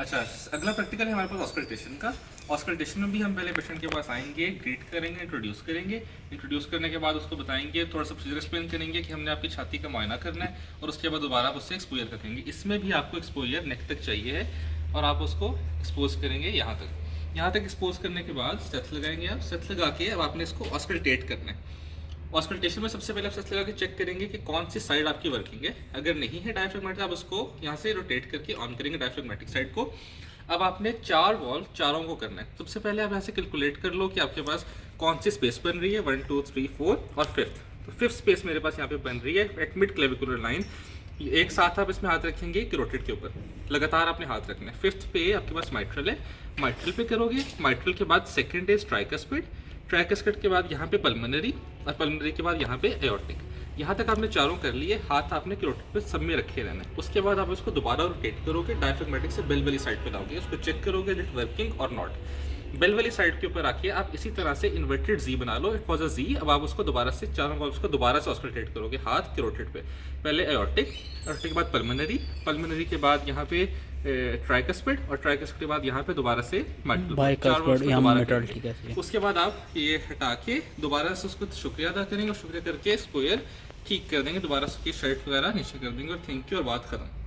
अच्छा, अगला प्रैक्टिकल है हमारे पास ऑस्कल्टेशन का। ऑस्कल्टेशन में भी हम पहले पेशेंट के पास आएंगे, ग्रीट करेंगे, इंट्रोड्यूस करेंगे। इंट्रोड्यूस करने के बाद उसको बताएंगे, थोड़ा सा प्रोसीजर एक्सप्लेन करेंगे कि हमने आपकी छाती का मुआयना करना है, और उसके बाद दोबारा आप उससे एक्सपोजर करेंगे। इसमें भी आपको एक्सपोजर नेक तक चाहिए है, और आप उसको एक्सपोज करेंगे यहाँ तक। यहाँ तक एक्सपोज करने के बाद स्टेथ लगाएंगे आप। स्टेथ लगा के अब आपने इसको ऑस्कल्टेट करना है। ऑस्कल्टेशन में सबसे पहले आप स्टेथ लगा के चेक करेंगे कि कौन सी साइड आपकी वर्किंग है। अगर नहीं है डायफ्रेगमेटिक, आप उसको यहाँ से रोटेट करके ऑन करेंगे डायफ्रेगमेटिक साइड को। अब आपने 4 वॉल्व चारों को करना है। सबसे पहले आप यहाँ से कैलकुलेट कर लो कि आपके पास कौन सी स्पेस बन रही है, 1 2 3 4 और 5th। तो 5th स्पेस मेरे पास यहाँ पे बन रही है एट मिड क्लेविकुलर लाइन। एक साथ आप इसमें हाथ रखेंगे कैरोटिड के ऊपर, लगातार आपने हाथ रखना है। 5th पे आपके पास माइट्रल है, माइट्रल पे करोगे। माइट्रल के बाद सेकेंड इज ट्राइकस्पिड, ट्राइकस्पिड के बाद यहाँ पे पल्मोनरी, और पल्मोनरी के बाद यहाँ पे एओर्टिक। यहाँ तक आपने चारों कर लिए, हाथ आपने कैरोटिड पे सब में रखे रहना है। उसके बाद आप इसको दोबारा रोटेट करोगे, डायफ्रेगमेटिक से बेल वाली साइड पे लाओगे, उसको चेक करोगे इट वर्किंग और नॉट। बेल वाली साइड के ऊपर आके आप इसी तरह से इन्वर्टेड जी बना लो, इट वाज अ जी। अब आप उसको दोबारा से चारों वॉल्व्स को दोबारा से ऑस्कल्टेट करोगे, हाथ कैरोटिड पे। पहले एओर्टिक, एओर्टिक के बाद पल्मोनरी, पल्मोनरी के बाद यहाँ पे ट्राइकस्पिड, और ट्राइकस्पिड के बाद यहाँ पे दोबारा से माइट्रल। उसके बाद आप ये हटा के दोबारा से उसको शुक्रिया अदा करेंगे, और शुक्रिया करके स्पोयर ठीक कर देंगे, दोबारा उसकी शर्ट वगैरह नीचे कर देंगे, और थैंक यू, और बात खत्म।